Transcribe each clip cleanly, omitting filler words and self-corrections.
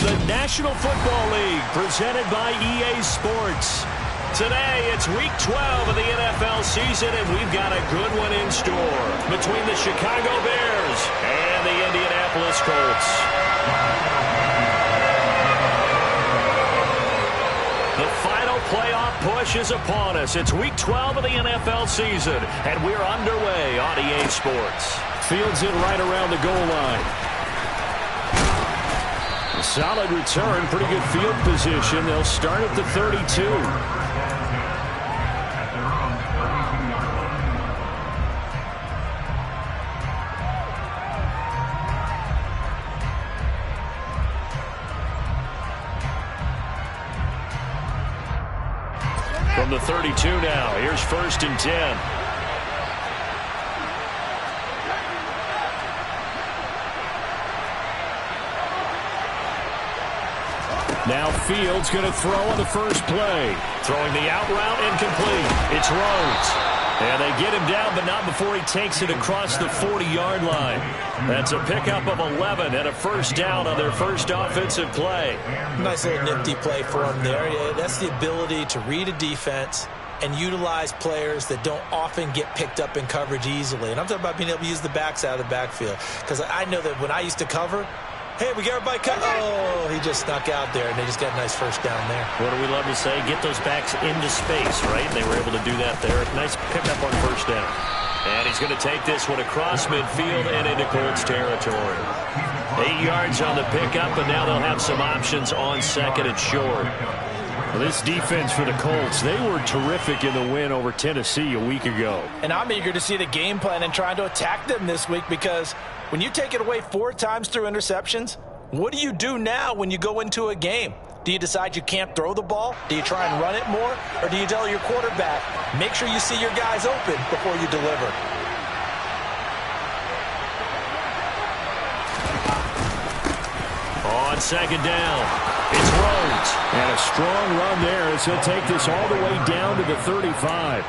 the National Football League, presented by EA Sports. Today, it's Week 12 of the NFL season, and we've got a good one in store between the Chicago Bears and the Indianapolis Colts. The final playoff push is upon us. It's Week 12 of the NFL season, and we're underway on EA Sports. Fields it right around the goal line. A solid return, pretty good field position. They'll start at the 32. From the 32 now, here's 1st and 10. Now Fields going to throw on the first play. Throwing the out route incomplete. It's Rhodes. And they get him down, but not before he takes it across the 40-yard line. That's a pickup of 11 and a first down on their first offensive play. Nice little nifty play for him there. Yeah, that's the ability to read a defense and utilize players that don't often get picked up in coverage easily. And I'm talking about being able to use the backs out of the backfield. Because I know that when I used to cover, hey, we got everybody cut. Oh, he just snuck out there, and they just got a nice first down there. What do we love to say? Get those backs into space, right? They were able to do that there. Nice pickup on first down. And he's going to take this one across midfield and into Colts territory. 8 yards on the pickup, and now they'll have some options on second and short. Well, this defense for the Colts, they were terrific in the win over Tennessee a week ago. And I'm eager to see the game plan and trying to attack them this week, because when you take it away 4 times through interceptions, what do you do now when you go into a game? Do you decide you can't throw the ball? Do you try and run it more? Or do you tell your quarterback, make sure you see your guys open before you deliver? On second down, it's Rhodes. And a strong run there as he'll take this all the way down to the 35.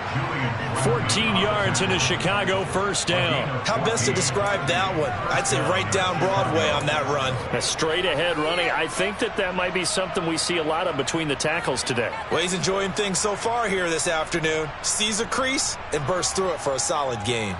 14 yards into Chicago, first down. How best to describe that one? I'd say right down Broadway on that run. A straight ahead running. I think that might be something we see a lot of between the tackles today. Well, he's enjoying things so far here this afternoon. Sees a crease and bursts through it for a solid gain.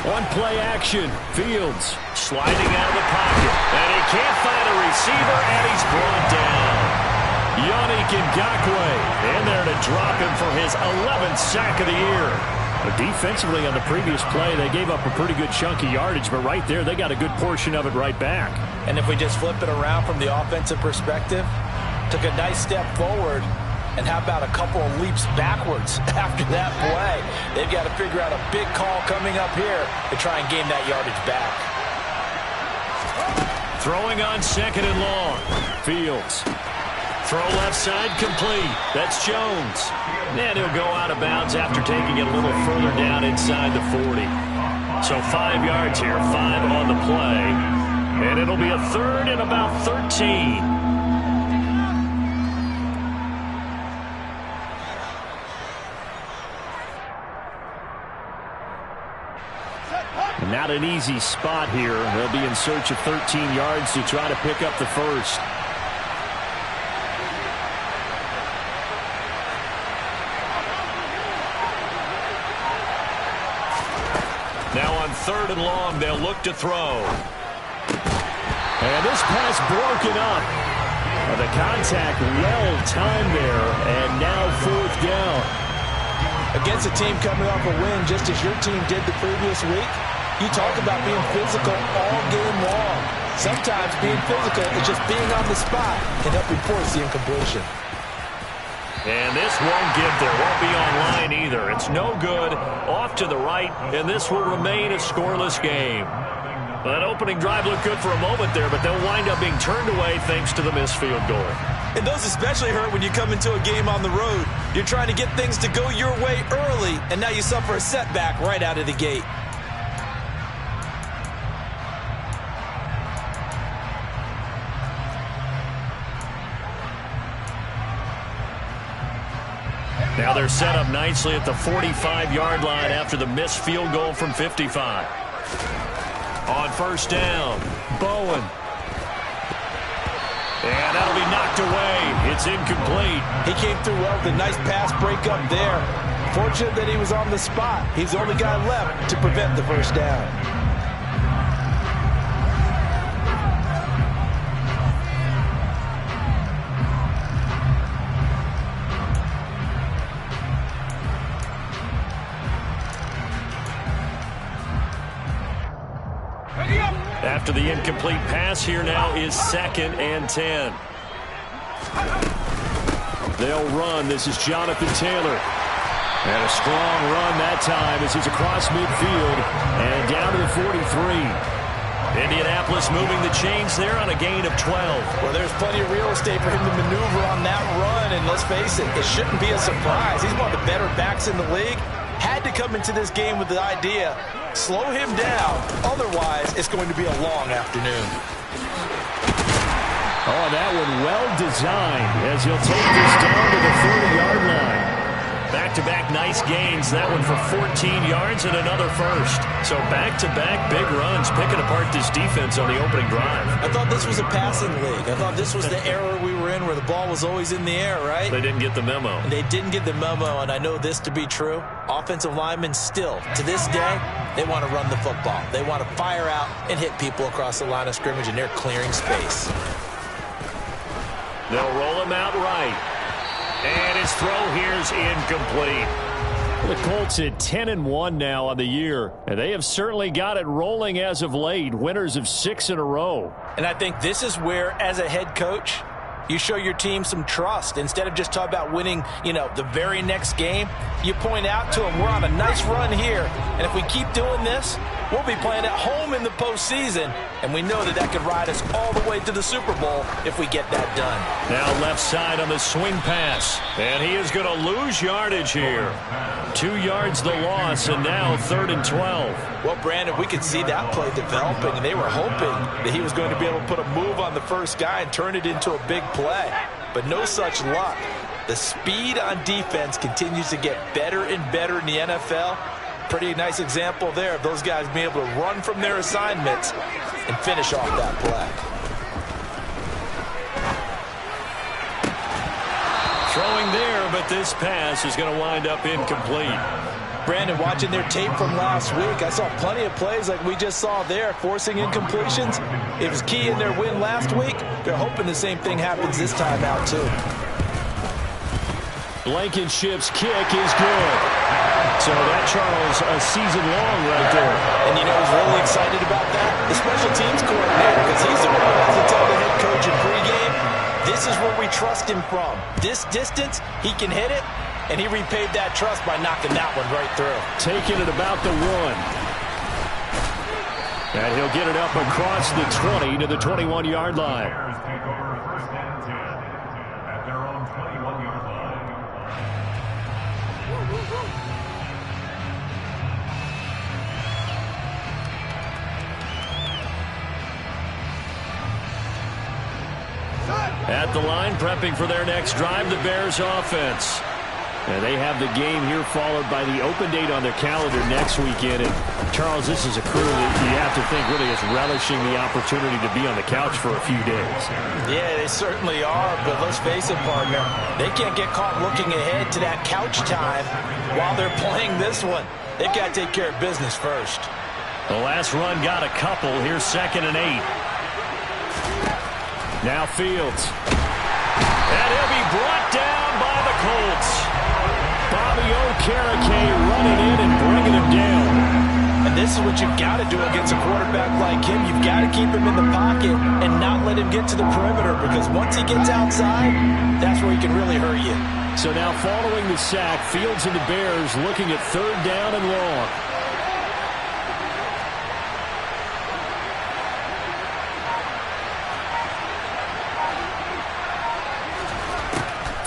On play action, Fields sliding out of the pocket. And he can't find a receiver, and he's brought down. Yannick Ngakoue in there to drop him for his 11th sack of the year. Defensively on the previous play, they gave up a pretty good chunk of yardage, but right there, they got a good portion of it right back. And if we just flip it around from the offensive perspective, took a nice step forward, and how about a couple of leaps backwards after that play? They've got to figure out a big call coming up here to try and gain that yardage back. Throwing on second and long. Fields. Throw left side complete. That's Jones. And he'll go out of bounds after taking it a little further down inside the 40. So 5 yards here, 5 on the play. And it'll be a third and about 13. Not an easy spot here. They'll be in search of 13 yards to try to pick up the first. Now on third and long, they'll look to throw. And this pass broken up. The contact well timed there, and now 4th down. Against a team coming off a win just as your team did the previous week, you talk about being physical all game long. Sometimes being physical is just being on the spot and helping force the incompletion. And this won't get there. Won't be online either. It's no good. Off to the right, and this will remain a scoreless game. That opening drive looked good for a moment there, but they'll wind up being turned away thanks to the missed field goal. And those especially hurt when you come into a game on the road. You're trying to get things to go your way early, and now you suffer a setback right out of the gate. they're set up nicely at the 45-yard line after the missed field goal from 55. On first down, Bowen. And that'll be knocked away. It's incomplete. He came through well with a nice pass breakup there. Fortunate that he was on the spot. He's the only guy left to prevent the first down. After the incomplete pass, here now is 2nd and 10. They'll run. This is Jonathan Taylor. And a strong run that time as he's across midfield and down to the 43. Indianapolis moving the chains there on a gain of 12. Well, there's plenty of real estate for him to maneuver on that run, and let's face it, it shouldn't be a surprise. He's one of the better backs in the league. Had to come into this game with the idea, slow him down, otherwise it's going to be a long afternoon. Oh, that one well designed as he'll take this down to the 30-yard line. Back-to-back nice gains. That one for 14 yards and another first. So back-to-back big runs, picking apart this defense on the opening drive. I thought this was a passing league. I thought this was the era we were in where the ball was always in the air, right? They didn't get the memo. And they didn't get the memo, and I know this to be true. Offensive linemen still, to this day, they want to run the football. They want to fire out and hit people across the line of scrimmage, and they're clearing space. They'll roll him out right. And his throw here's incomplete. The Colts at 10-1 now on the year, and they have certainly got it rolling as of late, winners of 6 in a row. And I think this is where, as a head coach, you show your team some trust. Instead of just talking about winning, the very next game, you point out to them, we're on a nice run here, and if we keep doing this, we'll be playing at home in the postseason, and we know that could ride us all the way to the Super Bowl if we get that done. Now left side on the swing pass, and he is going to lose yardage here. 2 yards the loss, and now 3rd and 12. Well, Brandon, we could see that play developing, and they were hoping that he was going to be able to put a move on the first guy and turn it into a big play, but no such luck. The speed on defense continues to get better and better in the NFL. Pretty nice example there of those guys being able to run from their assignments and finish off that play. Throwing there, but this pass is going to wind up incomplete. Brandon, watching their tape from last week, I saw plenty of plays like we just saw there, forcing incompletions. It was key in their win last week. They're hoping the same thing happens this time out, too. Blankenship's kick is good. So that, Charles, a season long right there. And you know who's really excited about that? The special teams coordinator, because he's the one who has to tell the head coach in pregame, this is where we trust him from. This distance, he can hit it, and he repaid that trust by knocking that one right through. Taking it about the 1. And he'll get it up across the 20 to the 21-yard line. At the line, prepping for their next drive, the Bears offense. And they have the game here followed by the open date on their calendar next weekend. And Charles, this is a crew that you have to think really is relishing the opportunity to be on the couch for a few days. Yeah, they certainly are, but let's face it, partner, they can't get caught looking ahead to that couch time while they're playing this one. They've got to take care of business first. The last run got a couple. Here's 2nd and 8. Now Fields. And he'll be brought down by the Colts. Bobby Okereke running in and bringing him down. And this is what you've got to do against a quarterback like him. You've got to keep him in the pocket and not let him get to the perimeter, because once he gets outside, that's where he can really hurt you. So now following the sack, Fields and the Bears looking at 3rd down and long.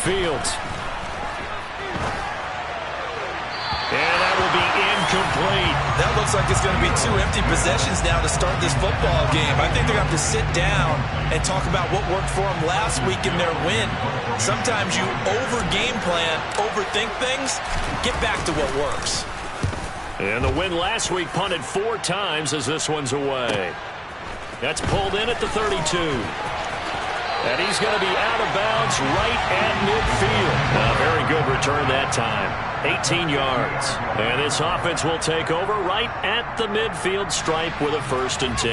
Fields. And that will be incomplete. That looks like it's going to be 2 empty possessions now to start this football game. I think they're going to have to sit down and talk about what worked for them last week in their win. Sometimes you over-game plan, overthink things, get back to what works. And the win last week punted 4 times as this one's away. That's pulled in at the 32. And he's going to be out of bounds right at midfield. A very good return that time. 18 yards. And this offense will take over right at the midfield stripe with a 1st and 10.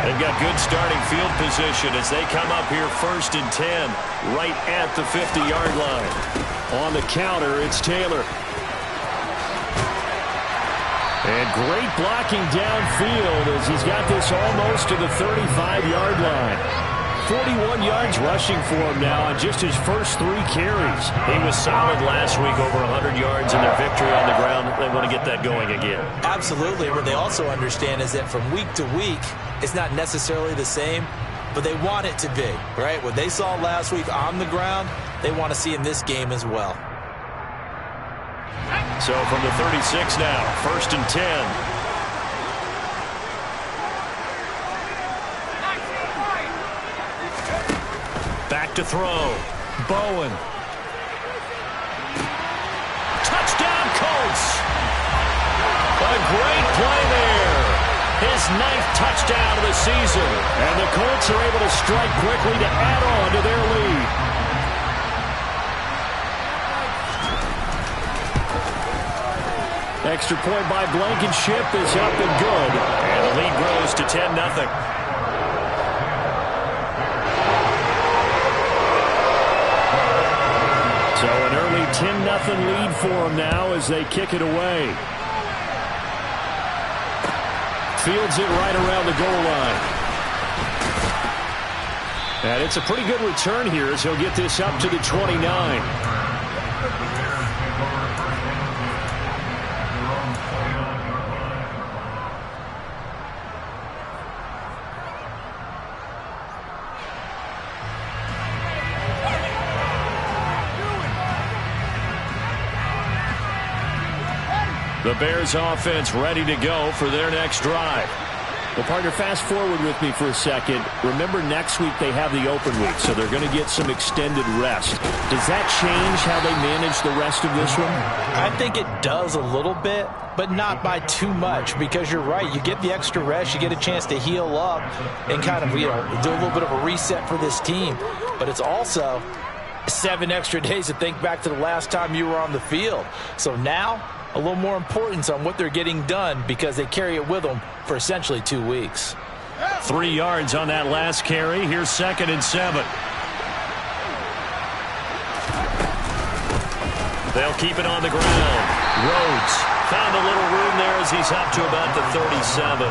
They've got good starting field position as they come up here 1st and 10 right at the 50-yard line. On the counter, it's Taylor. And great blocking downfield as he's got this almost to the 35-yard line. 41 yards rushing for him now on just his first 3 carries. He was solid last week, over 100 yards in their victory on the ground. They want to get that going again. Absolutely. What they also understand is that from week to week, it's not necessarily the same, but they want it to be, right? What they saw last week on the ground, they want to see in this game as well. So from the 36 now, 1st and 10. Back to throw. Bowen. Touchdown, Colts. A great play there. His 9th touchdown of the season. And the Colts are able to strike quickly to add on to their lead. Extra point by Blankenship is up and good. And the lead grows to 10-0. So an early 10-0 lead for them now as they kick it away. Fields it right around the goal line. And it's a pretty good return here as he'll get this up to the 29. The Bears offense ready to go for their next drive. Well, partner, fast forward with me for a second. Remember, next week they have the open week, so they're going to get some extended rest. Does that change how they manage the rest of this one? I think it does a little bit, but not by too much, because you're right. You get the extra rest, you get a chance to heal up and kind of, do a little bit of a reset for this team. But it's also 7 extra days to think back to the last time you were on the field. So now, a little more importance on what they're getting done because they carry it with them for essentially 2 weeks. 3 yards on that last carry. Here's 2nd and 7. They'll keep it on the ground. Rhodes found a little room there as he's up to about the 37.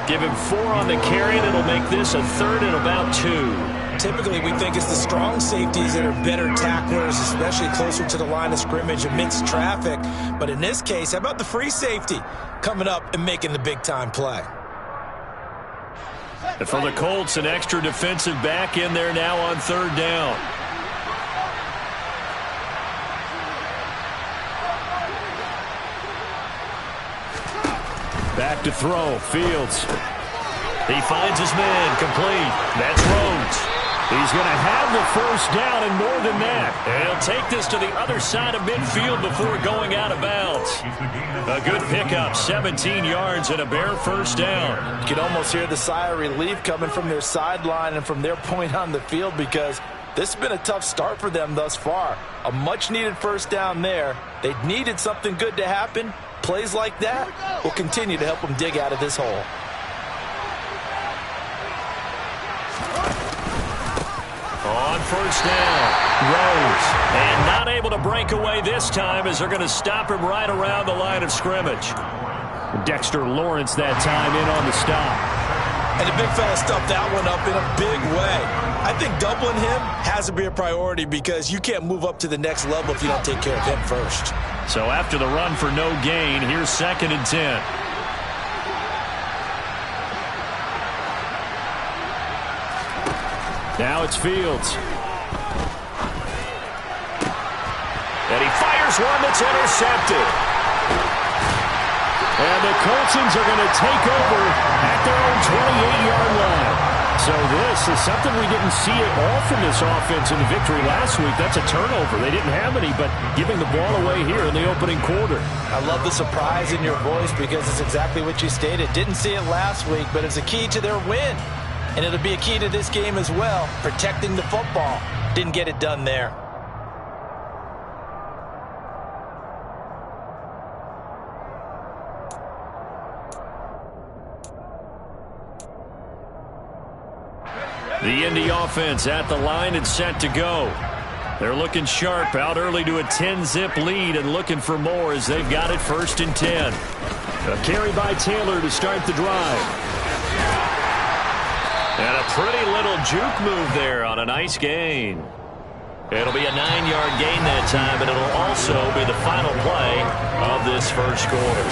Give him 4 on the carry, and it'll make this a 3rd and about 2. Typically, we think it's the strong safeties that are better tacklers, especially closer to the line of scrimmage amidst traffic. But in this case, how about the free safety coming up and making the big-time play? And for the Colts, an extra defensive back in there now on 3rd down. Back to throw. Fields. He finds his man. Complete. That's Rhodes. He's going to have the 1st down and more than that. And he'll take this to the other side of midfield before going out of bounds. A good pickup, 17 yards and a Bear 1st down. You can almost hear the sigh of relief coming from their sideline and from their point on the field because this has been a tough start for them thus far. A much-needed 1st down there. They needed something good to happen. Plays like that will continue to help them dig out of this hole. On 1st down, Rhodes. And not able to break away this time as they're going to stop him right around the line of scrimmage. Dexter Lawrence that time in on the stop. And the big fella stuffed that one up in a big way. I think doubling him has to be a priority because you can't move up to the next level if you don't take care of him first. So after the run for no gain, here's 2nd and 10. Now it's Fields. And he fires one that's intercepted. And the Coltsons are going to take over at their own 28-yard line. So this is something we didn't see at all from this offense in the victory last week. That's a turnover. They didn't have any, but giving the ball away here in the opening quarter. I love the surprise in your voice because it's exactly what you stated. Didn't see it last week, but it's a key to their win. And it'll be a key to this game as well, protecting the football. Didn't get it done there. The Indy offense at the line and set to go. They're looking sharp, out early to a 10-zip lead and looking for more as they've got it 1st and 10. A carry by Taylor to start the drive. And a pretty little juke move there on a nice gain. It'll be a 9-yard gain that time, and it'll also be the final play of this first quarter.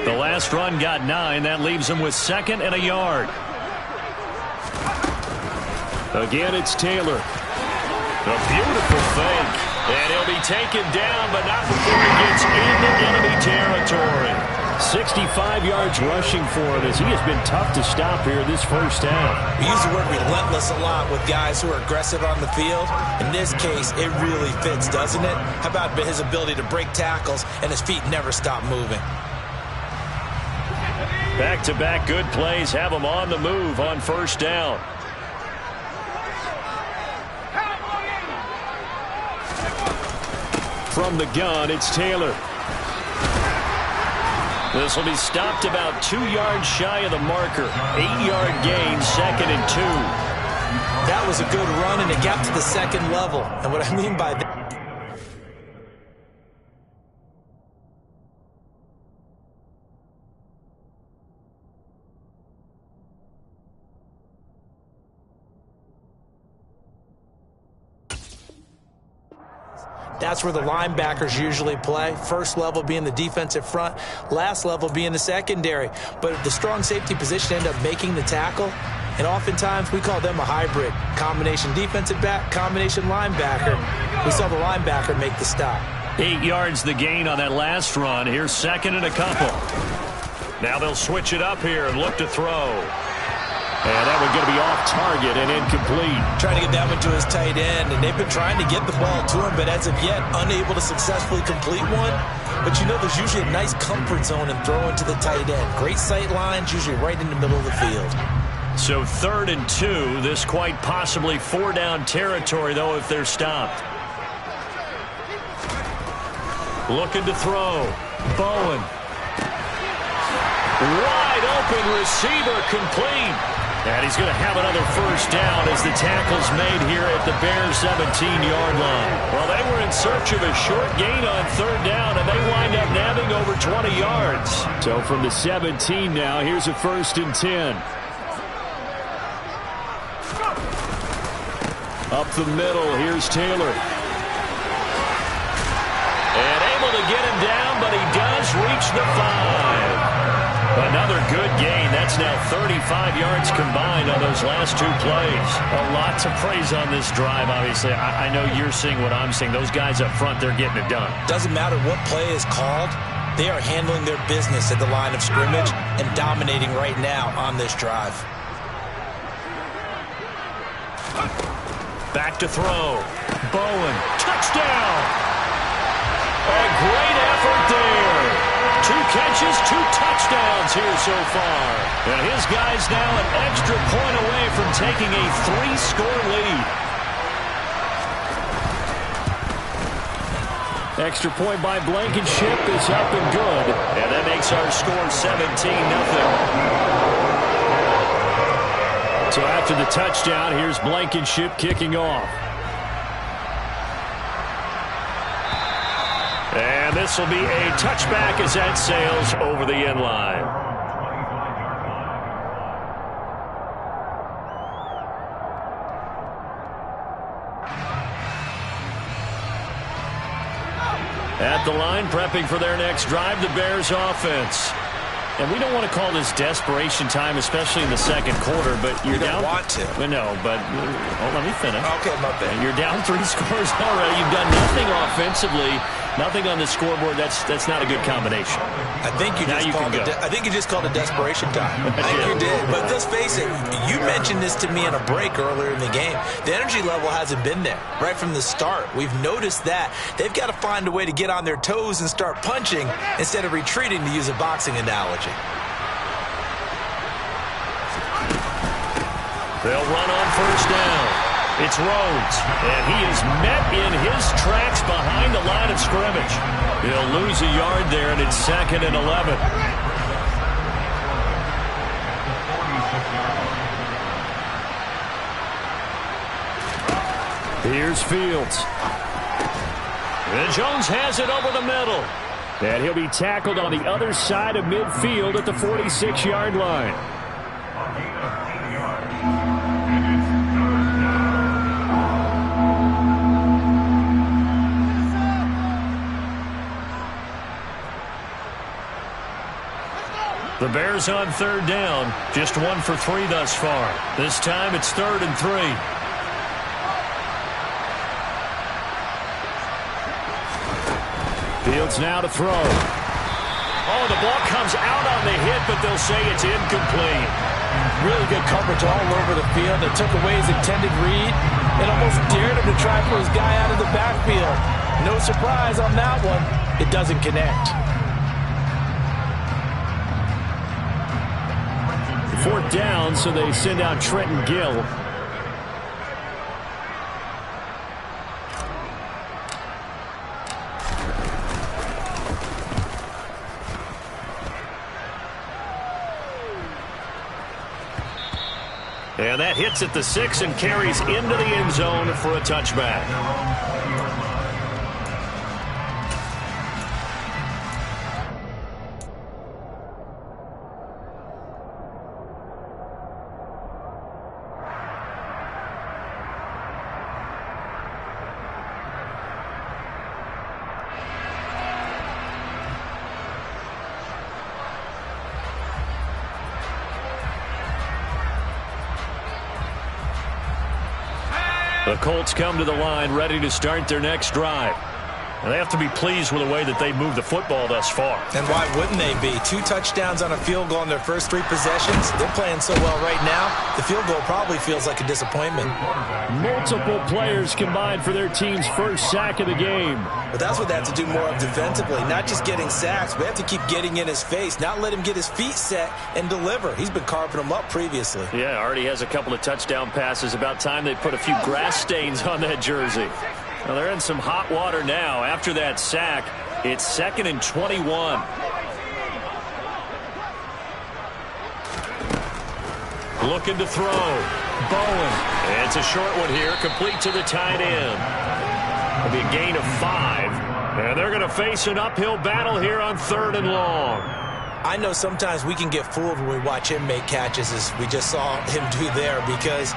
The last run got 9. That leaves him with 2nd and a yard. Again, it's Taylor. A beautiful fake. And he'll be taken down, but not before he gets into enemy territory. 65 yards rushing for him as he has been tough to stop here this first half. We use the word relentless a lot with guys who are aggressive on the field. In this case, it really fits, doesn't it? How about his ability to break tackles and his feet never stop moving? Back-to-back good plays have him on the move on 1st down. From the gun, it's Taylor. This will be stopped about 2 yards shy of the marker. 8-yard gain, 2nd and 2. That was a good run, and it got to the 2nd level. And what I mean by that, that's where the linebackers usually play. First level being the defensive front, last level being the secondary. But the strong safety position end up making the tackle, and oftentimes we call them a hybrid. Combination defensive back, combination linebacker. We saw the linebacker make the stop. 8 yards the gain on that last run. Here's 2nd and a couple. Now they'll switch it up here and look to throw. And that one's going to be off target and incomplete. Trying to get that one to his tight end, and they've been trying to get the ball to him, but as of yet, unable to successfully complete one. But you know there's usually a nice comfort zone in throwing to the tight end. Great sight lines, usually right in the middle of the field. So 3rd and 2, this quite possibly 4-down territory, though, if they're stopped. Looking to throw. Bowen. Wide open receiver, complete. And he's going to have another 1st down as the tackle's made here at the Bears' 17-yard line. Well, they were in search of a short gain on 3rd down, and they wind up nabbing over 20 yards. So from the 17 now, here's a 1st and 10. Up the middle, here's Taylor. And able to get him down, but he does reach the 5. Another good gain. That's now 35 yards combined on those last 2 plays. A lot to praise on this drive, obviously. I know you're seeing what I'm seeing. Those guys up front, they're getting it done. Doesn't matter what play is called. They are handling their business at the line of scrimmage and dominating right now on this drive. Back to throw. Bowen. Touchdown! A great effort there. 2 catches, 2 touchdowns here so far. And his guy's now an extra point away from taking a 3-score lead. Extra point by Blankenship is up and good. And that makes our score 17-0. So after the touchdown, here's Blankenship kicking off. And this this will be a touchback as that sails over the end line. At the line, prepping for their next drive, the Bears offense. And we don't want to call this desperation time, especially in the second quarter, but you're down. You don't want to. No, but let me finish. Okay, my bad. You're down 3 scores already. You've done nothing offensively, nothing on the scoreboard. That's not a good combination. I think you just called it desperation time. I think you did. But let's face it, you mentioned this to me in a break earlier in the game. The energy level hasn't been there right from the start. We've noticed that. They've got to find a way to get on their toes and start punching instead of retreating, to use a boxing analogy. They'll run on first down. It's Rhodes, and he is met in his tracks behind the line of scrimmage. He'll lose a yard there, and it's 2nd and 11. Here's Fields. And Jones has it over the middle. And he'll be tackled on the other side of midfield at the 46-yard line. The Bears on 3rd down, just 1 for 3 thus far. This time it's 3rd and 3. Fields now to throw. Oh, the ball comes out on the hit, but they'll say it's incomplete. Really good coverage all over the field. It took away his intended read and almost dared him to try for his guy out of the backfield. No surprise on that one. It doesn't connect. 4th down, so they send out Trenton Gill. And that hits at the 6 and carries into the end zone for a touchback. The Colts come to the line ready to start their next drive. And they have to be pleased with the way that they moved the football thus far. And why wouldn't they be? 2 touchdowns on a field goal in their first 3 possessions. They're playing so well right now, the field goal probably feels like a disappointment. Multiple players combined for their team's first sack of the game. But that's what they have to do more of defensively, not just getting sacks. We have to keep getting in his face, not let him get his feet set and deliver. He's been carving them up previously. Yeah, already has a couple of touchdown passes. About time they put a few grass stains on that jersey. Well, they're in some hot water now. After that sack, it's 2nd and 21. Looking to throw. Bowen. And it's a short one here, complete to the tight end. It'll be a gain of 5. And they're going to face an uphill battle here on 3rd and long. I know sometimes we can get fooled when we watch him make catches, as we just saw him do there, because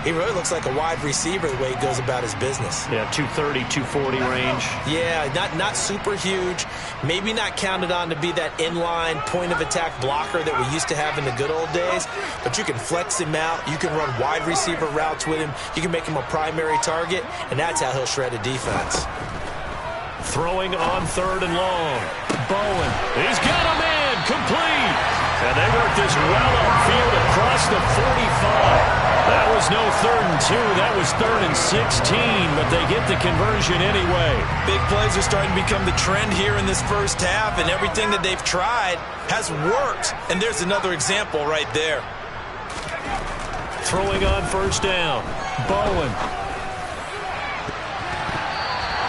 he really looks like a wide receiver the way he goes about his business. Yeah, 230, 240 range. Yeah, not super huge. Maybe not counted on to be that inline point-of-attack blocker that we used to have in the good old days. But you can flex him out. You can run wide receiver routes with him. You can make him a primary target, and that's how he'll shred a defense. Throwing on 3rd and long. Bowen. He's got a man. Complete. And they work this well upfield across the 45. That was no 3rd and 2. That was 3rd and 16, but they get the conversion anyway. Big plays are starting to become the trend here in this first half, and everything that they've tried has worked. And there's another example right there. Throwing on 1st down. Bowen.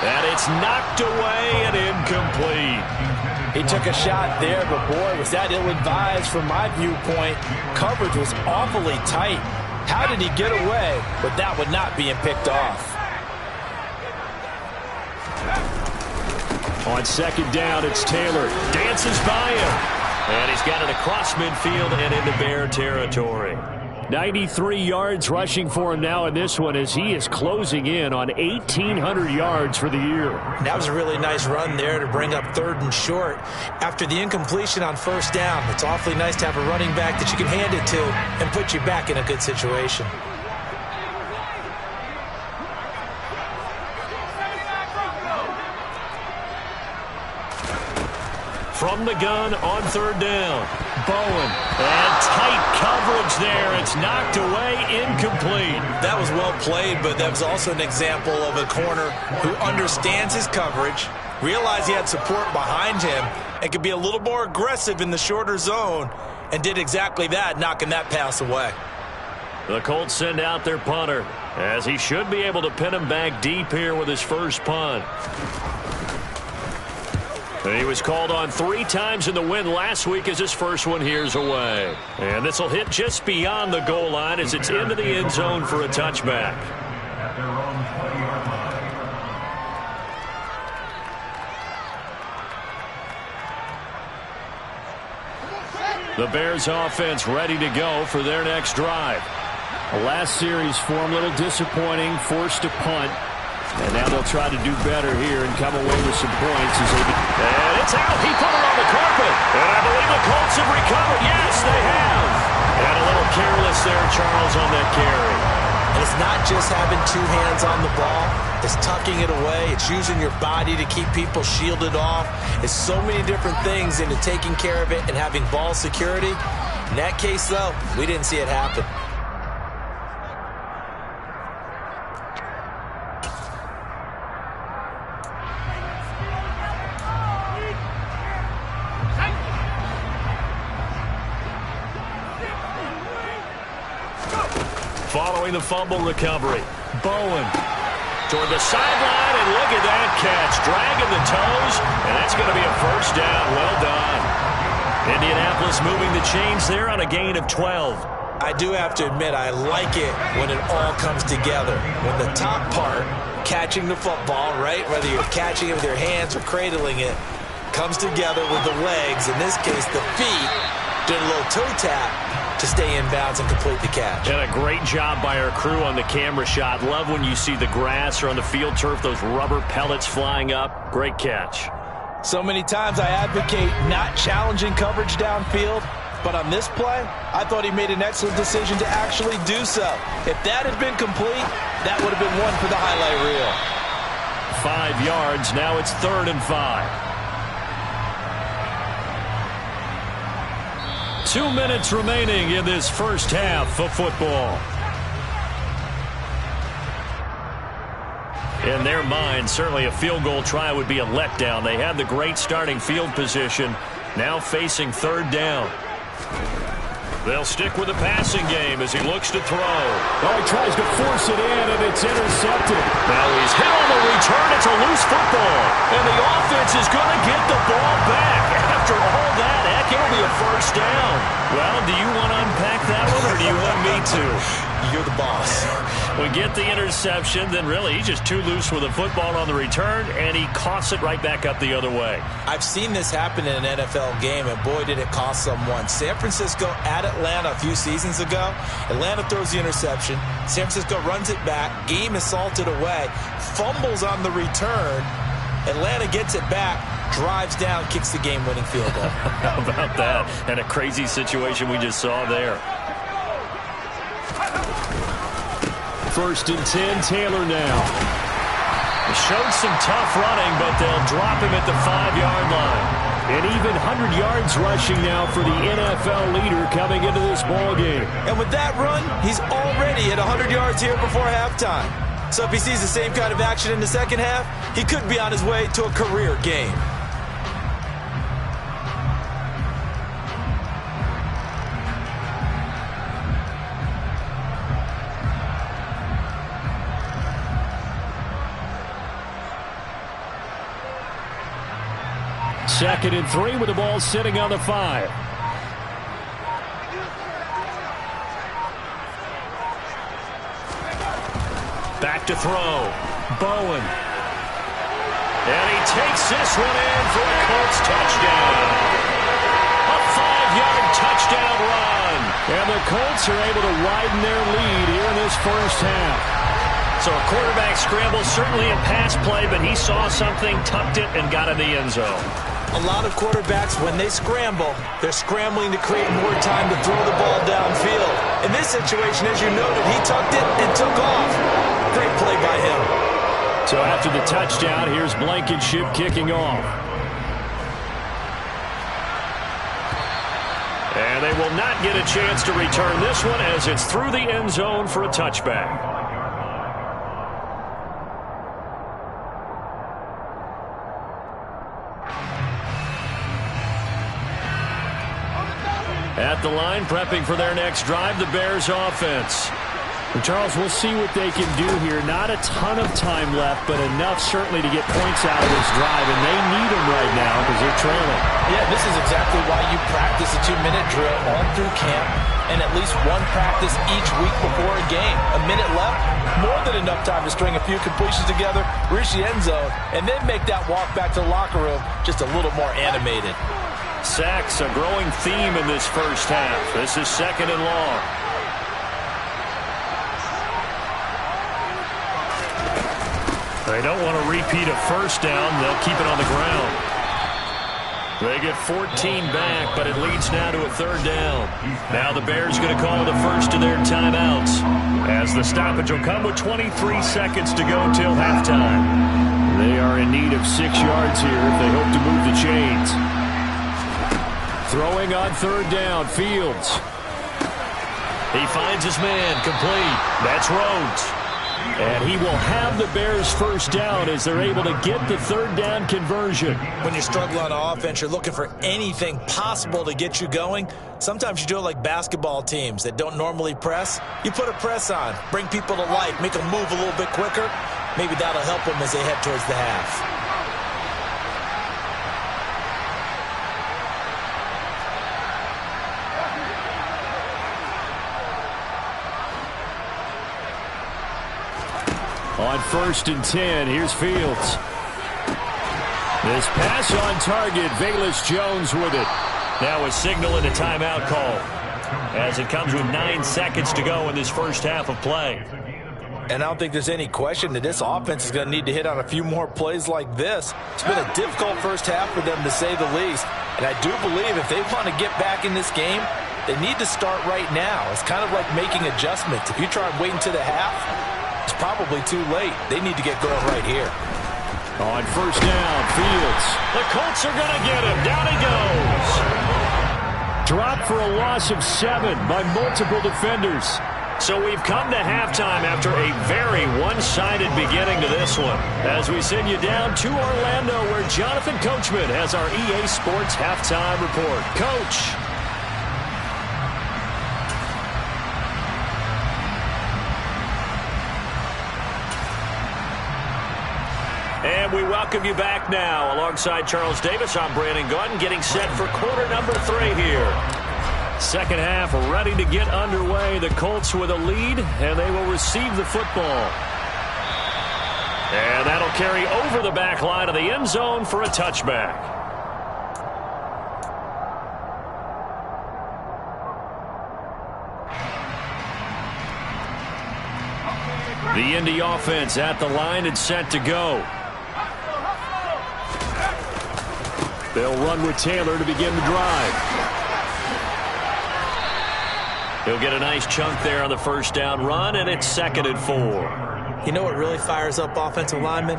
And it's knocked away and incomplete. He took a shot there, but boy, was that ill-advised from my viewpoint. Coverage was awfully tight. How did he get away with that one not being picked off? On second down, it's Taylor. Dances by him. And he's got it across midfield and into Bear territory. 93 yards rushing for him now in this one as he is closing in on 1,800 yards for the year. That was a really nice run there to bring up 3rd and short. After the incompletion on 1st down, it's awfully nice to have a running back that you can hand it to and put you back in a good situation. From the gun on 3rd down. Bowen. And tight coverage there. It's knocked away, incomplete. That was well played, but that was also an example of a corner who understands his coverage, realized he had support behind him, and could be a little more aggressive in the shorter zone, and did exactly that, knocking that pass away. The Colts send out their punter, as he should be able to pin him back deep here with his first punt. He was called on 3 times in the win last week as his first one here's away. And this will hit just beyond the goal line as it's into the end zone for a touchback. The Bears offense ready to go for their next drive. The last series for him, a little disappointing, forced to punt. And now they'll try to do better here and come away with some points. And it's out. He put it on the carpet. And I believe the Colts have recovered. Yes, they have. And a little careless there, Charles, on that carry. And it's not just having 2 hands on the ball. It's tucking it away. It's using your body to keep people shielded off. It's so many different things into taking care of it and having ball security. In that case, though, we didn't see it happen. Following the fumble recovery, Bowen toward the sideline, and look at that catch. Dragging the toes, and that's going to be a first down. Well done. Indianapolis moving the chains there on a gain of 12. I do have to admit, I like it when it all comes together. When the top part, catching the football, right, whether you're catching it with your hands or cradling it, comes together with the legs, in this case the feet, did a little toe tap to stay in bounds and complete the catch. And a great job by our crew on the camera shot. Love when you see the grass or on the field turf, those rubber pellets flying up. Great catch. So many times I advocate not challenging coverage downfield, but on this play, I thought he made an excellent decision to actually do so. If that had been complete, that would have been one for the highlight reel. 5 yards, now it's 3rd and 5. 2 minutes remaining in this first half of football. In their mind, certainly a field goal try would be a letdown. They had the great starting field position, now facing 3rd down. They'll stick with the passing game as he looks to throw. Oh, he tries to force it in, and it's intercepted. Now he's hit on the return. It's a loose football. And the offense is going to get the ball back. After all that, heck, it'll be a first down. Well, do you want to unpack that one, or do you want me to? You're the boss. We get the interception, then really he's just too loose with the football on the return, and he coughs it right back up the other way. I've seen this happen in an NFL game, and boy, did it cost someone. San Francisco at Atlanta a few seasons ago. Atlanta throws the interception. San Francisco runs it back. Game is salted away. Fumbles on the return. Atlanta gets it back. Drives down, kicks the game-winning field goal. How about that? And a crazy situation we just saw there. 1st and 10, Taylor now. Showed some tough running, but they'll drop him at the 5-yard line. An even 100 yards rushing now for the NFL leader coming into this ball game. And with that run, he's already at 100 yards here before halftime. So if he sees the same kind of action in the second half, he could be on his way to a career game. Second and 3 with the ball sitting on the 5. Back to throw. Bowen. And he takes this one in for a Colts touchdown. A 5-yard touchdown run. And the Colts are able to widen their lead here in this first half. So a quarterback scramble, certainly a pass play, but he saw something, tucked it, and got in the end zone. A lot of quarterbacks, when they scramble, they're scrambling to create more time to throw the ball downfield. In this situation, as you noted, he tucked it and took off. Great play by him. So after the touchdown, here's Blankenship kicking off. And they will not get a chance to return this one as it's through the end zone for a touchback. At the line, prepping for their next drive, the Bears offense. And Charles, we'll see what they can do here. Not a ton of time left, but enough certainly to get points out of this drive, and they need them right now because they're trailing. Yeah, this is exactly why you practice a 2-minute drill all through camp and at least one practice each week before a game. A minute left, more than enough time to string a few completions together, reach the end zone, and then make that walk back to the locker room just a little more animated. Sacks, a growing theme in this first half. This is 2nd and long. They don't want to repeat a first down. They'll keep it on the ground. They get 14 back, but it leads now to a 3rd down. Now the Bears going to call the first of their timeouts, as the stoppage will come with 23 seconds to go till halftime. They are in need of 6 yards here if they hope to move the chains. Throwing on 3rd down, Fields. He finds his man, complete. That's Rhodes. And he will have the Bears first down as they're able to get the 3rd down conversion. When you struggle on offense, you're looking for anything possible to get you going. Sometimes you do it like basketball teams that don't normally press. You put a press on, bring people to life, make them move a little bit quicker. Maybe that'll help them as they head towards the half. On 1st and 10, here's Fields. This pass on target, Velus Jones with it. Now a signal and a timeout call, as it comes with 9 seconds to go in this first half of play. And I don't think there's any question that this offense is going to need to hit on a few more plays like this. It's been a difficult first half for them, to say the least. And I do believe if they want to get back in this game, they need to start right now. It's kind of like making adjustments. If you try and wait until the half, it's probably too late. They need to get going right here. On 1st down, Fields. The Colts are going to get him. Down he goes. Dropped for a loss of 7 by multiple defenders. So we've come to halftime after a very one-sided beginning to this one, as we send you down to Orlando, where Jonathan Coachman has our EA Sports halftime report. Coach. And we welcome you back now. Alongside Charles Davis, I'm Brandon Gordon, getting set for quarter number 3 here. Second half ready to get underway. The Colts with a lead, and they will receive the football. And that'll carry over the back line of the end zone for a touchback. The Indy offense at the line and set to go. They'll run with Taylor to begin the drive. He'll get a nice chunk there on the first down run, and it's 2nd and 4. You know what really fires up offensive linemen?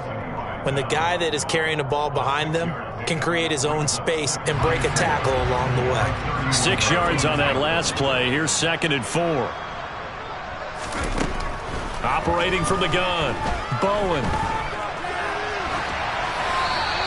When the guy that is carrying the ball behind them can create his own space and break a tackle along the way. 6 yards on that last play. Here's 2nd and 4. Operating from the gun, Bowen.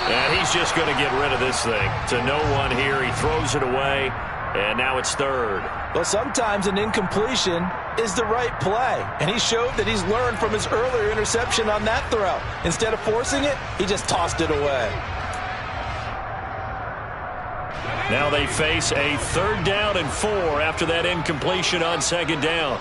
And he's just going to get rid of this thing. To no one here. He throws it away, and now it's 3rd. Well, sometimes an incompletion is the right play. And he showed that he's learned from his earlier interception on that throw. Instead of forcing it, he just tossed it away. Now they face a 3rd down and 4 after that incompletion on 2nd down.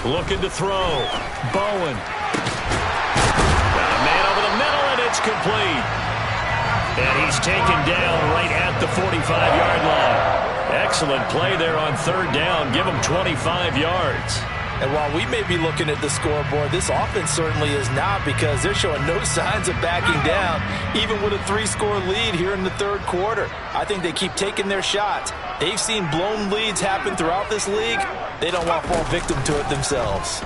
Looking to throw. Bowen. Got a man over the middle, and it's complete. And he's taken down right at the 45-yard line. Excellent play there on third down. Give him 25 yards. And while we may be looking at the scoreboard, this offense certainly is not, because they're showing no signs of backing down, even with a 3-score lead here in the third quarter. I think they keep taking their shots. They've seen blown leads happen throughout this league. They don't want to fall victim to it themselves.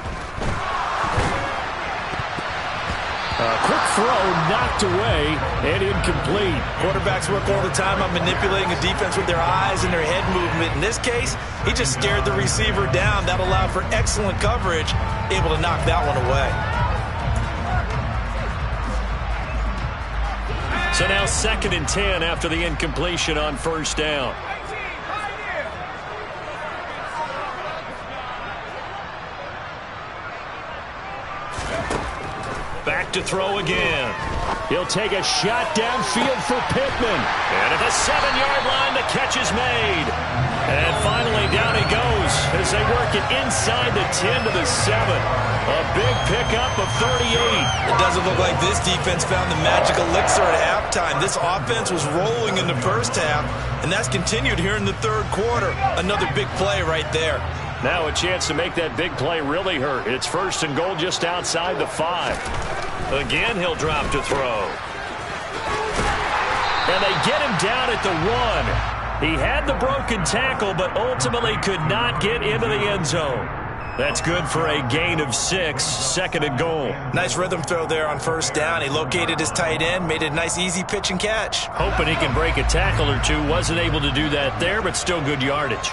A quick throw knocked away and incomplete. Quarterbacks work all the time on manipulating a defense with their eyes and their head movement. In this case, he just stared the receiver down. That allowed for excellent coverage, able to knock that one away. So now 2nd and 10 after the incompletion on first down. Back to throw again. He'll take a shot downfield for Pittman. And at the 7-yard line, the catch is made. And finally, down he goes as they work it inside the 10 to the 7. A big pickup of 38. It doesn't look like this defense found the magic elixir at halftime. This offense was rolling in the first half, and that's continued here in the third quarter. Another big play right there. Now a chance to make that big play really hurt. It's 1st and goal just outside the 5. Again, he'll drop to throw. And they get him down at the 1. He had the broken tackle, but ultimately could not get into the end zone. That's good for a gain of 6, 2nd and goal. Nice rhythm throw there on first down. He located his tight end, made it a nice easy pitch and catch. Hoping he can break a tackle or two. Wasn't able to do that there, but still good yardage.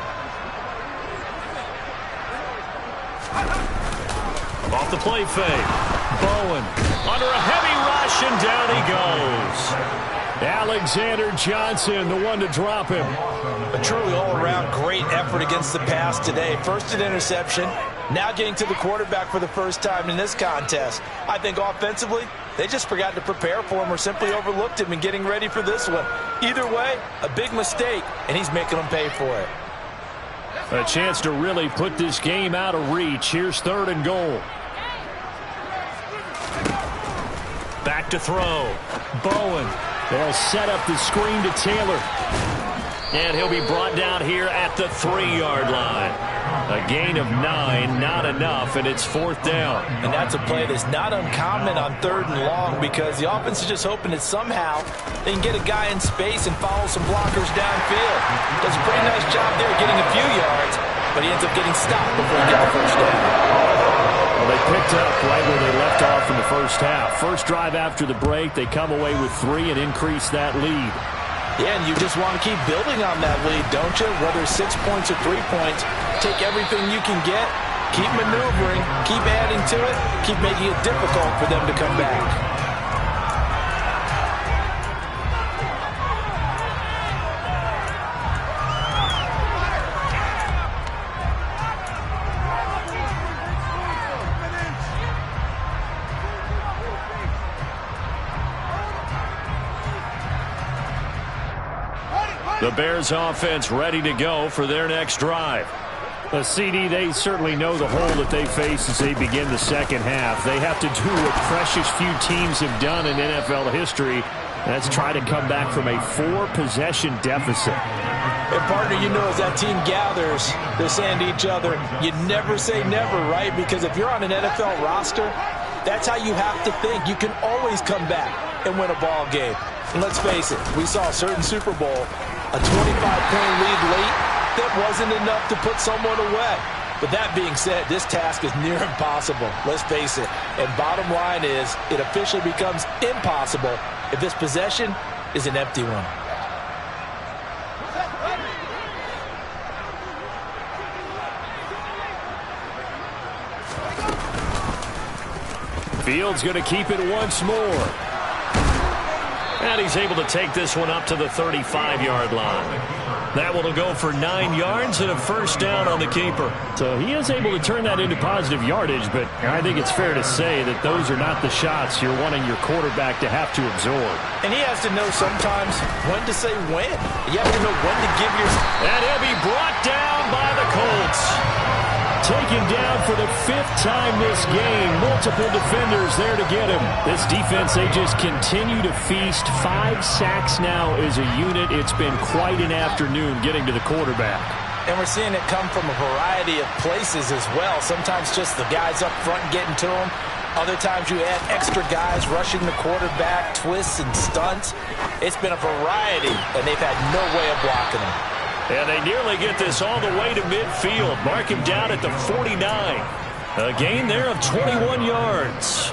Off the play fake. Bowen under a heavy rush, and down he goes. Alexander Johnson, the one to drop him. A truly all-around great effort against the pass today. First an interception, now getting to the quarterback for the first time in this contest. I think offensively, they just forgot to prepare for him or simply overlooked him in getting ready for this one. Either way, a big mistake, and he's making them pay for it. A chance to really put this game out of reach. Here's 3rd and goal. Back to throw. Bowen. They'll set up the screen to Taylor. And he'll be brought down here at the 3-yard line. A gain of 9, not enough, and it's 4th down. And that's a play that's not uncommon on 3rd and long, because the offense is just hoping that somehow they can get a guy in space and follow some blockers downfield. Does a pretty nice job there getting a few yards, but he ends up getting stopped before he gets the first down. Well, they picked up right where they left off in the first half. First drive after the break, they come away with 3 and increase that lead. Yeah, and you just want to keep building on that lead, don't you? Whether it's 6 points or 3 points, take everything you can get, keep maneuvering, keep adding to it, keep making it difficult for them to come back. The Bears offense ready to go for their next drive. CD, they certainly know the hole that they face as they begin the second half. They have to do what precious few teams have done in NFL history. That's try to come back from a 4-possession deficit. And partner, you know, as that team gathers, they're saying to each other, you never say never, right? Because if you're on an NFL roster, that's how you have to think. You can always come back and win a ball game. And let's face it, we saw a certain Super Bowl, a 25-point lead late, that wasn't enough to put someone away. But that being said, this task is near impossible. Let's face it. And bottom line is, it officially becomes impossible if this possession is an empty one. Fields going to keep it once more. And he's able to take this one up to the 35-yard line. That one will go for 9 yards and a first down on the keeper. So he is able to turn that into positive yardage, but I think it's fair to say that those are not the shots you're wanting your quarterback to have to absorb. And he has to know sometimes when to say when. You have to know when to give your... And he'll be brought down by the Colts. taken down for the 5th time this game. Multiple defenders there to get him. This defense, they just continue to feast. 5 sacks now as a unit. It's been quite an afternoon getting to the quarterback. And we're seeing it come from a variety of places as well. Sometimes just the guys up front getting to him. Other times you add extra guys rushing the quarterback, twists and stunts. It's been a variety, and they've had no way of blocking him. And they nearly get this all the way to midfield. Mark him down at the 49. A gain there of 21 yards.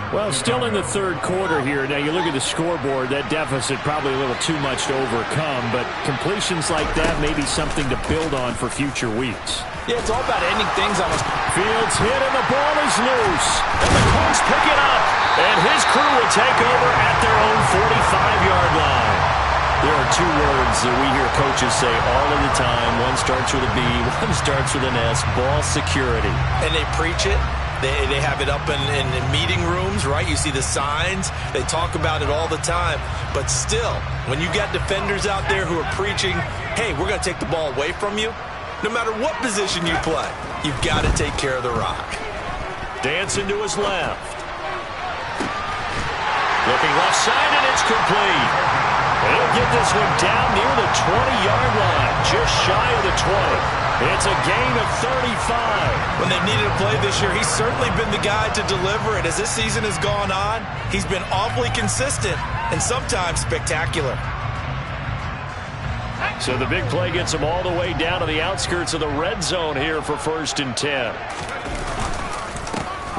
Well, still in the third quarter here. Now, you look at the scoreboard, that deficit probably a little too much to overcome, but completions like that may be something to build on for future weeks. Yeah, it's all about ending things on his... Fields hit, and the ball is loose. And the Colts pick it up. And his crew will take over at their own 45-yard line. There are 2 words that we hear coaches say all of the time. One starts with a B, one starts with an S, ball security. And they preach it. They have it up in meeting rooms, right? You see the signs. They talk about it all the time. But still, when you got defenders out there who are preaching, hey, we're going to take the ball away from you, no matter what position you play, you've got to take care of the rock. Dancing to his left. Looking left side, and it's complete. He'll get this one down near the 20-yard line, just shy of the 20. It's a gain of 35. When they've needed a play this year, he's certainly been the guy to deliver it. As this season has gone on, he's been awfully consistent and sometimes spectacular. So the big play gets him all the way down to the outskirts of the red zone here for 1st and 10.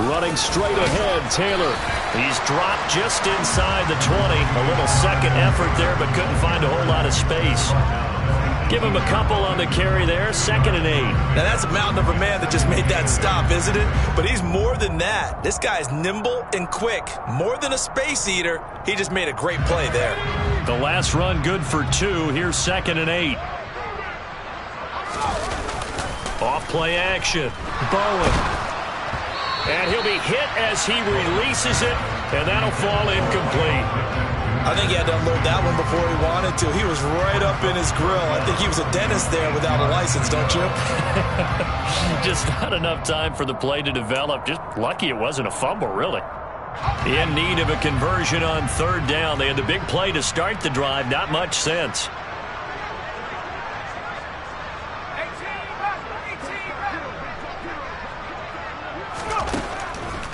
Running straight ahead, Taylor. He's dropped just inside the 20. A little second effort there, but couldn't find a whole lot of space. Give him a couple on the carry there. 2nd and 8. Now, that's a mountain of a man that just made that stop, isn't it? But he's more than that. This guy's nimble and quick. More than a space eater. He just made a great play there. The last run good for 2. Here's 2nd and 8. Off play action. Bowen. And he'll be hit as he releases it, and that'll fall incomplete. I think he had to unload that one before he wanted to. He was right up in his grill. I think he was a dentist there without a license, don't you? Just not enough time for the play to develop. Just lucky it wasn't a fumble, really. In need of a conversion on 3rd down. They had the big play to start the drive. Not much sense.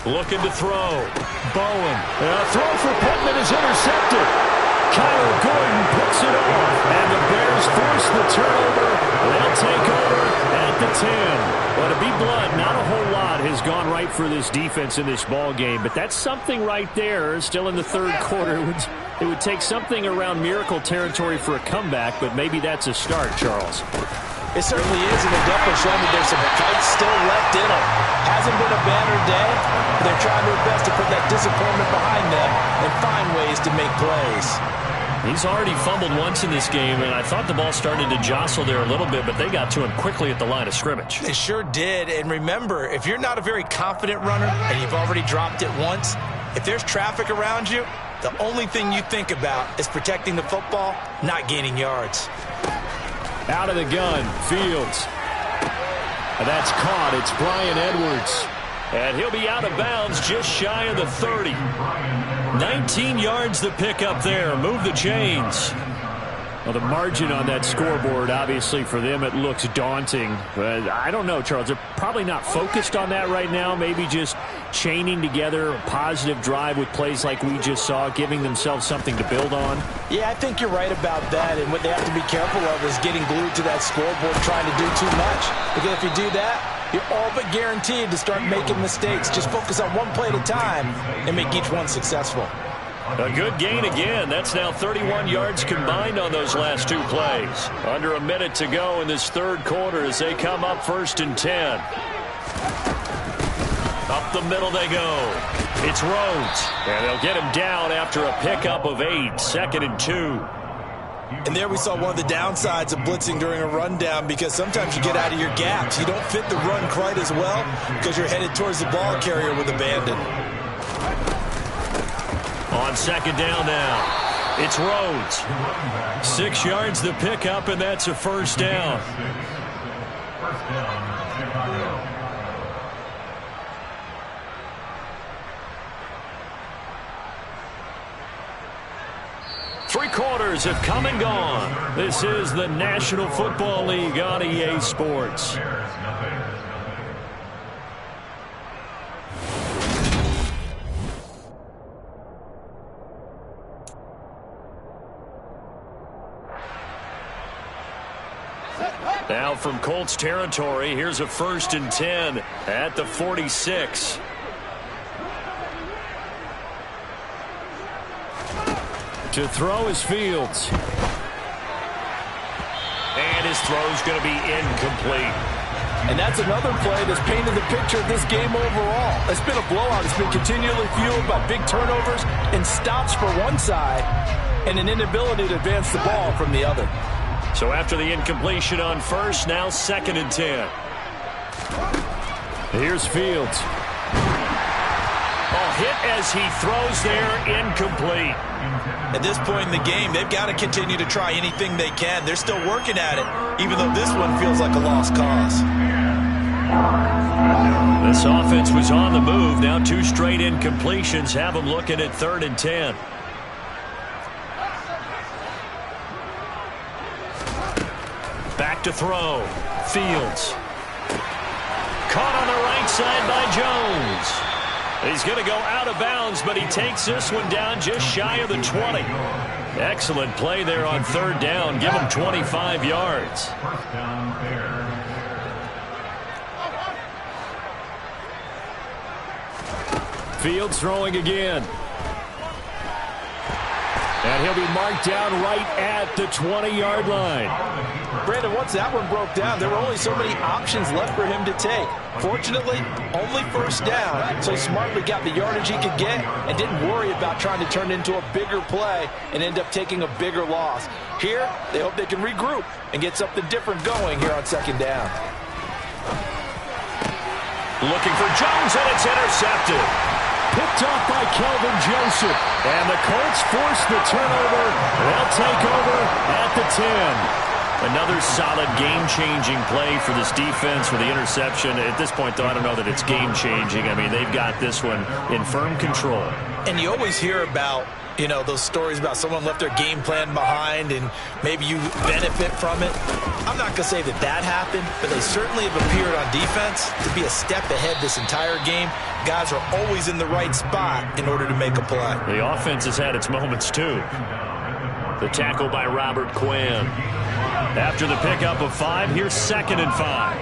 Looking to throw. Bowen. A throw for Pittman is intercepted. Kyler Gordon picks it off. And the Bears force the turnover. They'll take over at the 10. Well, to be blunt, not a whole lot has gone right for this defense in this ball game. But that's something right there. Still in the 3rd quarter. It would take something around miracle territory for a comeback. But maybe that's a start, Charles. It certainly is, and they're definitely showing that there's some fight still left in them. Hasn't been a banner day. They're trying their best to put that disappointment behind them and find ways to make plays. He's already fumbled once in this game, and I thought the ball started to jostle there a little bit, but they got to him quickly at the line of scrimmage. They sure did, and remember, if you're not a very confident runner and you've already dropped it once, if there's traffic around you, the only thing you think about is protecting the football, not gaining yards. Out of the gun, Fields. That's caught. It's Bryan Edwards. And he'll be out of bounds just shy of the 30. 19 yards to pick up there. Move the chains. Well, the margin on that scoreboard, obviously, for them, it looks daunting. But I don't know, Charles. They're probably not focused on that right now. Maybe just chaining together a positive drive with plays like we just saw, giving themselves something to build on. Yeah, I think you're right about that. And what they have to be careful of is getting glued to that scoreboard trying to do too much. Because if you do that, you're all but guaranteed to start making mistakes. Just focus on one play at a time and make each one successful. A good gain again. That's now 31 yards combined on those last 2 plays. Under a minute to go in this 3rd quarter as they come up 1st and 10. Up the middle they go. It's Rhodes. And they'll get him down after a pickup of 8. 2nd and 2. And there we saw one of the downsides of blitzing during a rundown, because sometimes you get out of your gaps. You don't fit the run quite as well because you're headed towards the ball carrier with abandon. On 2nd down now, it's Rhodes. 6 yards to pick up, and that's a 1st down. Three quarters have come and gone. This is the National Football League on EA Sports. Now from Colts territory, here's a 1st and 10 at the 46. To throw is Fields. And his throw's going to be incomplete. And that's another play that's painted the picture of this game overall. It's been a blowout. It's been continually fueled by big turnovers and stops for one side and an inability to advance the ball from the other. So after the incompletion on 1st, now 2nd and 10. Here's Fields. Hit as he throws there, incomplete. At this point in the game, they've got to continue to try anything they can. They're still working at it, even though this one feels like a lost cause. This offense was on the move. Now 2 straight incompletions have them looking at 3rd and 10. Back to throw. Fields. Caught on the right side by Jones. He's going to go out of bounds, but he takes this one down just shy of the 20. Excellent play there on 3rd down. Give him 25 yards. First down there. Fields throwing again. And he'll be marked down right at the 20-yard line. Brandon, once that one broke down, there were only so many options left for him to take. Fortunately, only 1st down, so he smartly got the yardage he could get and didn't worry about trying to turn it into a bigger play and end up taking a bigger loss. Here, they hope they can regroup and get something different going here on 2nd down. Looking for Jones, and it's intercepted. Picked off by Kelvin Joseph. And the Colts force the turnover. They'll take over at the 10. Another solid game-changing play for this defense for the interception. At this point, though, I don't know that it's game-changing. I mean, they've got this one in firm control. And you always hear about, those stories about someone left their game plan behind and maybe you benefit from it. I'm not going to say that happened, but they certainly have appeared on defense to be a step ahead this entire game. Guys are always in the right spot in order to make a play. The offense has had its moments, too. The tackle by Robert Quinn. After the pickup of 5, here's 2nd and 5.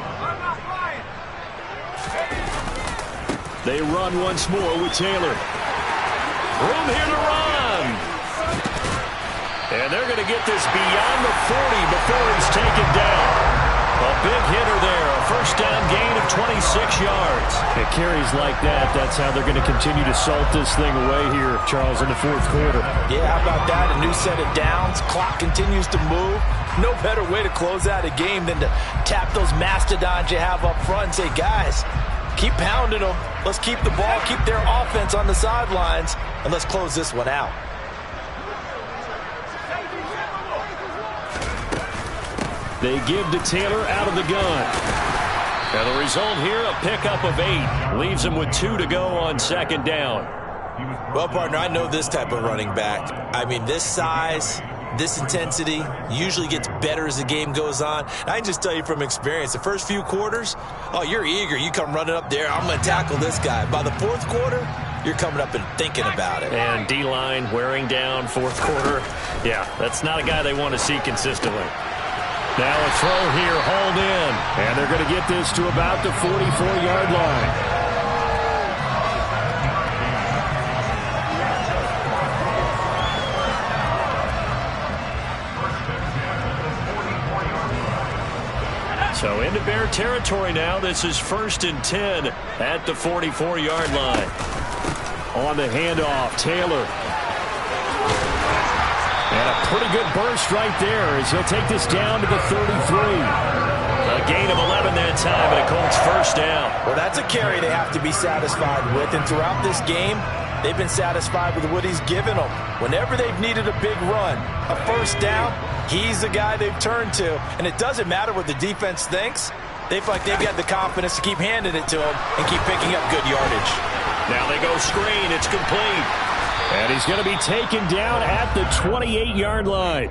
They run once more with Taylor. Room here to run. And they're going to get this beyond the 40 before he's taken down. A big hitter there. A 1st down gain of 26 yards. It carries like that. That's how they're going to continue to salt this thing away here, Charles, in the 4th quarter. Yeah, how about that? A new set of downs. Clock continues to move. No better way to close out a game than to tap those mastodons you have up front and say, guys, keep pounding them. Let's keep the ball, keep their offense on the sidelines, and let's close this one out. They give to Taylor out of the gun. And the result here, a pickup of 8. Leaves him with 2 to go on 2nd down. Well, partner, I know this type of running back. I mean, this size, this intensity usually gets better as the game goes on. I can just tell you from experience, the first few quarters, you're eager. You come running up there, I'm going to tackle this guy. By the 4th quarter, you're coming up and thinking about it. And D-line wearing down 4th quarter. Yeah, that's not a guy they want to see consistently. Now a throw here, hauled in. And they're going to get this to about the 44-yard line. So into Bear territory now. This is 1st and 10 at the 44-yard line. On the handoff, Taylor. And a pretty good burst right there as he'll take this down to the 33. A gain of 11 that time, and a Colts 1st down. Well, that's a carry they have to be satisfied with. And throughout this game, they've been satisfied with what he's given them. Whenever they've needed a big run, a 1st down, he's the guy they've turned to. And it doesn't matter what the defense thinks. They feel like they've got the confidence to keep handing it to him and keep picking up good yardage. Now they go screen. It's complete. And he's going to be taken down at the 28-yard line.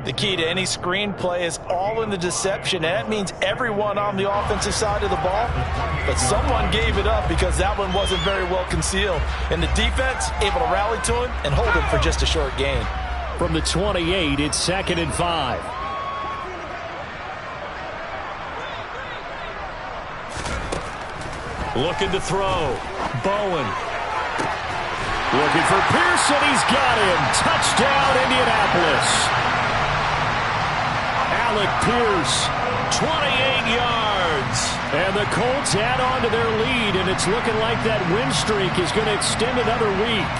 The key to any screen play is all in the deception. And that means everyone on the offensive side of the ball. But someone gave it up because that one wasn't very well concealed. And the defense able to rally to him and hold him for just a short gain. From the 28, it's 2nd and 5. Looking to throw. Bowen. Looking for Pearson. He's got him. Touchdown, Indianapolis. Alec Pierce, 28 yards. And the Colts add on to their lead, and it's looking like that win streak is going to extend another week.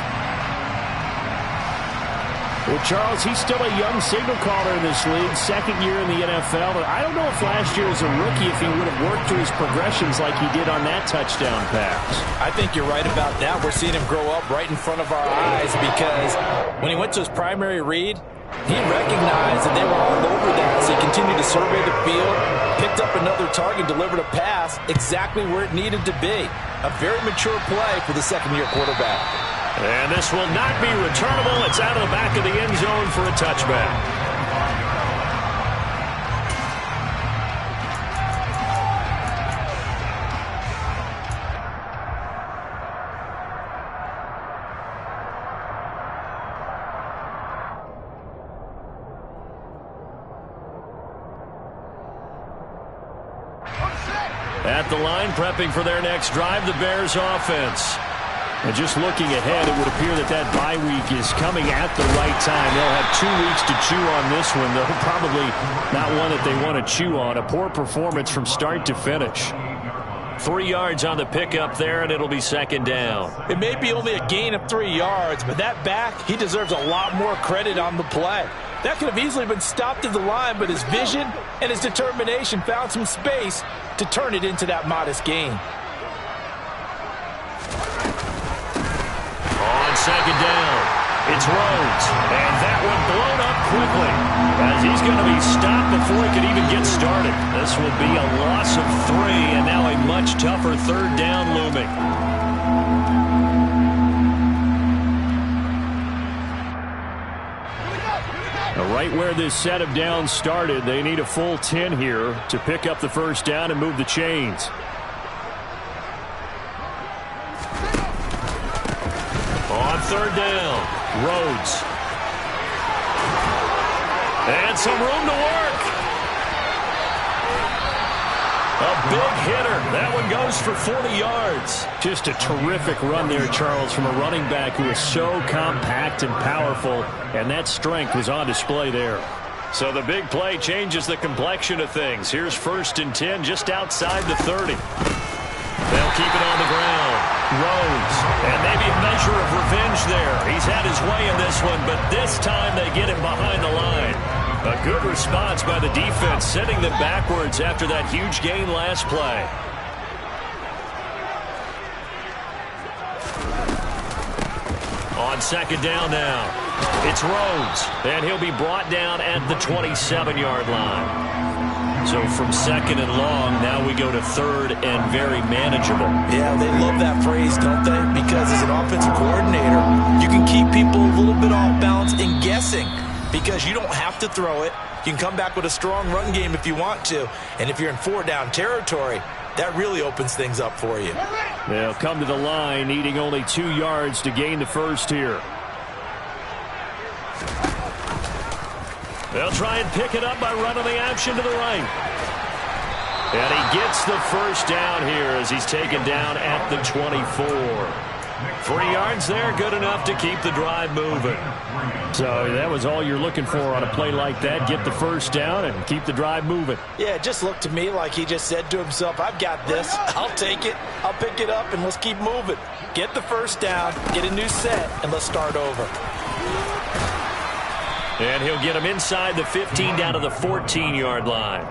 Well, Charles, he's still a young signal caller in this league, second year in the NFL. But I don't know if last year as a rookie, if he would have worked through his progressions like he did on that touchdown pass. I think you're right about that. We're seeing him grow up right in front of our eyes because when he went to his primary read, he recognized that they were all over that, so he continued to survey the field, picked up another target, delivered a pass exactly where it needed to be. A very mature play for the second-year quarterback. And this will not be returnable. It's out of the back of the end zone for a touchback. At the line, prepping for their next drive, the Bears offense. And just looking ahead, it would appear that that bye week is coming at the right time. They'll have 2 weeks to chew on this one, though probably not one that they want to chew on. A poor performance from start to finish. 3 yards on the pickup there, and it'll be second down. It may be only a gain of 3 yards, but that back, he deserves a lot more credit on the play. That could have easily been stopped at the line, but his vision and his determination found some space to turn it into that modest gain. On second down, it's Rhodes, and that one blown up quickly as he's going to be stopped before he could even get started. This will be a loss of 3, and now a much tougher third down looming. Right where this set of downs started, they need a full 10 here to pick up the first down and move the chains. On third down, Rhodes. And some room to work. A big hitter. That one goes for 40 yards. Just a terrific run there, Charles, from a running back who is so compact and powerful, and that strength was on display there. So the big play changes the complexion of things. Here's 1st and 10 just outside the 30. They'll keep it on the ground. Rhodes. And maybe a measure of revenge there. He's had his way in this one, but this time they get him behind the line. A good response by the defense, sending them backwards after that huge gain last play. On second down now, it's Rhodes, and he'll be brought down at the 27-yard line. So from second and long, now we go to third and very manageable. Yeah, they love that phrase, don't they? Because as an offensive coordinator, you can keep people a little bit off balance and guessing because you don't have to throw it. You can come back with a strong run game if you want to. And if you're in 4-down territory, that really opens things up for you. They'll come to the line, needing only 2 yards to gain the first here. They'll try and pick it up by running the option to the right. And he gets the first down here as he's taken down at the 24. 3 yards there, good enough to keep the drive moving. So that was all you're looking for on a play like that. Get the first down and keep the drive moving. Yeah, it just looked to me like he just said to himself, I've got this. I'll take it. I'll pick it up, and let's keep moving. Get the first down, get a new set, and let's start over. And he'll get him inside the 15 down to the 14-yard line.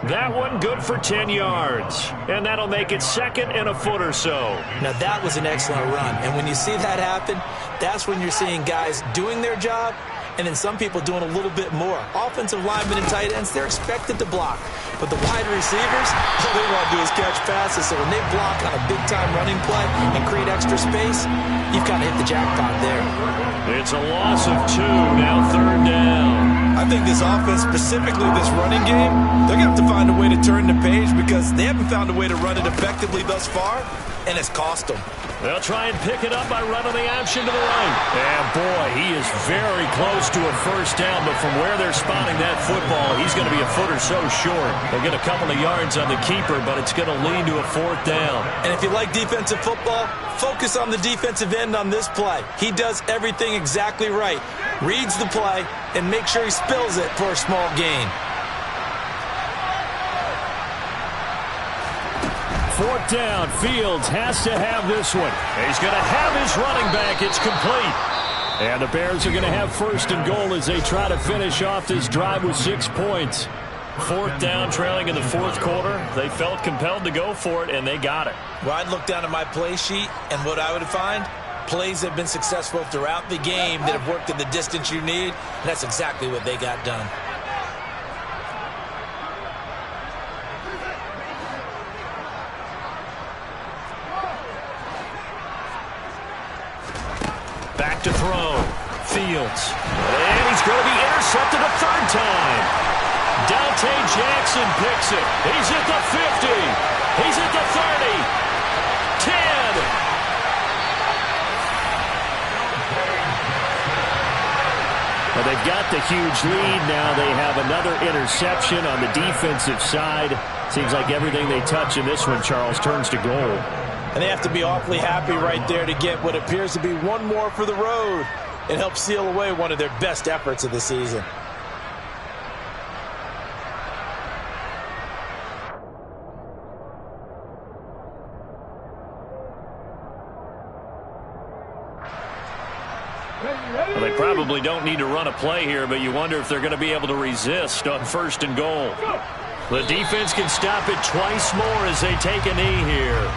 That one good for 10 yards. And that'll make it second and a foot or so. Now, that was an excellent run. And when you see that happen, that's when you're seeing guys doing their job and then some people doing a little bit more. Offensive linemen and tight ends, they're expected to block. But the wide receivers, all they want to do is catch passes. So when they block on a big-time running play and create extra space, you've kind of hit the jackpot there. It's a loss of 2, now 3rd down. I think this offense, specifically this running game, they're going to have to find a way to turn the page because they haven't found a way to run it effectively thus far, and it's cost them. They'll try and pick it up by running the option to the right. And, boy, he is very close to a first down, but from where they're spotting that football, he's going to be a foot or so short. They'll get a couple of yards on the keeper, but it's going to lead to a 4th down. And if you like defensive football, focus on the defensive end on this play. He does everything exactly right. Reads the play and make sure he spills it for a small gain. 4th down. Fields has to have this one. He's going to have his running back. It's complete. And the Bears are going to have 1st and goal as they try to finish off this drive with 6 points. 4th down, trailing in the 4th quarter. They felt compelled to go for it, and they got it. Well, I'd look down at my play sheet, and what I would find, plays that have been successful throughout the game that have worked in the distance you need, and that's exactly what they got done. Back to throw. Fields. And he's going to be intercepted a 3rd time. Dante Jackson picks it. He's at the 50. He's at the 30. 10. Well, they've got the huge lead now. They have another interception on the defensive side. Seems like everything they touch in this one, Charles, turns to goal. And they have to be awfully happy right there to get what appears to be one more for the road. It helps seal away one of their best efforts of the season. Well, they probably don't need to run a play here, but you wonder if they're going to be able to resist on 1st and goal. The defense can stop it twice more as they take a knee here.